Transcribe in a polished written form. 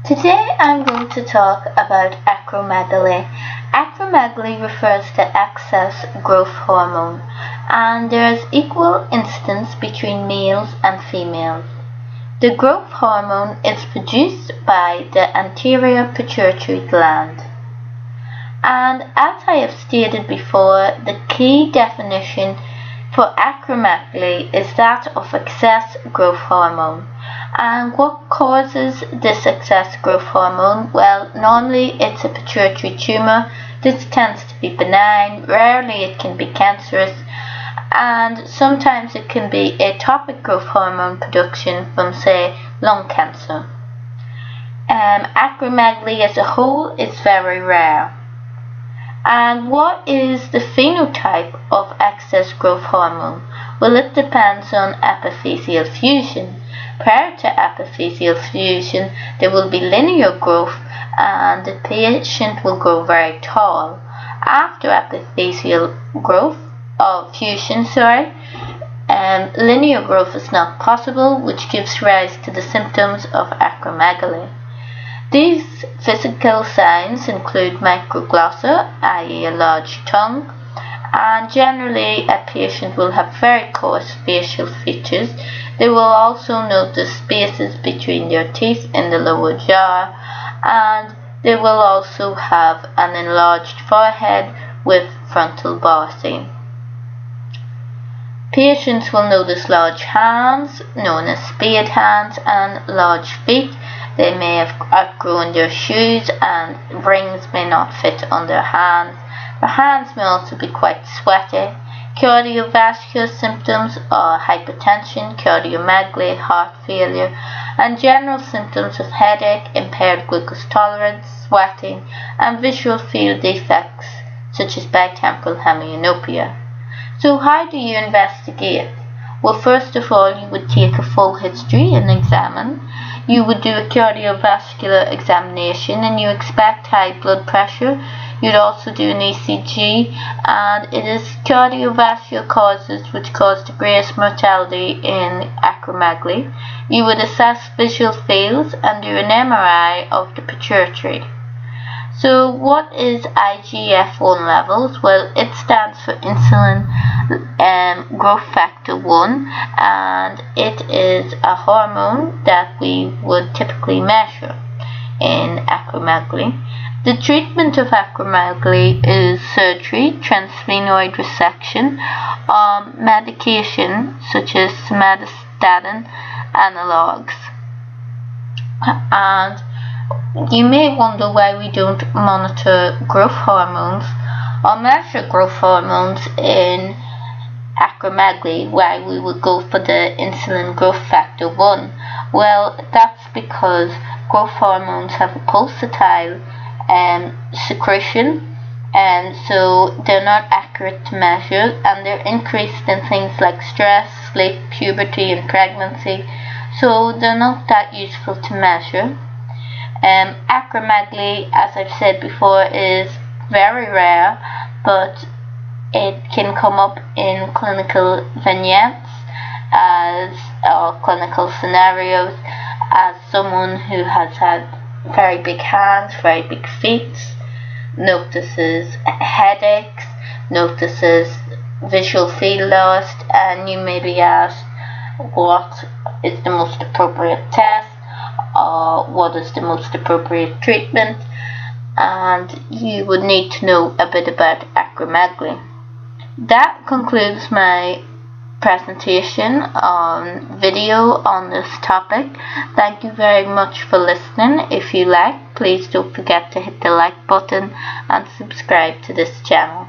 Today I'm going to talk about acromegaly. Acromegaly refers to excess growth hormone, and there is equal incidence between males and females. The growth hormone is produced by the anterior pituitary gland. And as I have stated before, the key definition for acromegaly is that of excess growth hormone. And what causes this excess growth hormone? Well, normally it's a pituitary tumor. This tends to be benign. Rarely it can be cancerous. And sometimes it can be atopic growth hormone production from, say, lung cancer. Acromegaly as a whole is very rare. And what is the phenotype of excess growth hormone? Well, it depends on epiphyseal fusion. Prior to epiphyseal fusion, there will be linear growth and the patient will grow very tall. After epiphyseal growth, or fusion, linear growth is not possible, which gives rise to the symptoms of acromegaly. These physical signs include microglossa, i.e. a large tongue, and generally a patient will have very coarse facial features. They will also notice spaces between their teeth in the lower jaw, and they will also have an enlarged forehead with frontal bossing. Patients will notice large hands, known as spade hands, and large feet. They may have outgrown their shoes and rings may not fit on their hands. Their hands may also be quite sweaty. Cardiovascular symptoms are hypertension, cardiomegaly, heart failure, and general symptoms of headache, impaired glucose tolerance, sweating, and visual field defects such as bitemporal hemianopia. So how do you investigate? Well, first of all, you would take a full history and examine. You would do a cardiovascular examination and you expect high blood pressure. You'd also do an ECG, and it is cardiovascular causes which cause the greatest mortality in acromegaly. You would assess visual fields and do an MRI of the pituitary. So what is IGF-1 levels? Well, it stands for insulin growth factor 1, and it is a hormone that we would typically measure in acromegaly. The treatment of acromegaly is surgery, transsphenoid resection, medication such as somatostatin analogues. And you may wonder why we don't monitor growth hormones or measure growth hormones in acromegaly, why we would go for the insulin growth factor 1. Well, that's because growth hormones have a pulsatile secretion, and so they're not accurate to measure, and they're increased in things like stress, sleep, puberty, and pregnancy, so they're not that useful to measure. Acromegaly, as I've said before, is very rare, but it can come up in clinical vignettes or clinical scenarios as someone who has had very big hands, very big feet, notices headaches, notices visual field loss, and you may be asked what is the most appropriate test or what is the most appropriate treatment, and you would need to know a bit about acromegaly. That concludes my presentation on video on this topic. Thank you very much for listening. If you like, please don't forget to hit the like button and subscribe to this channel.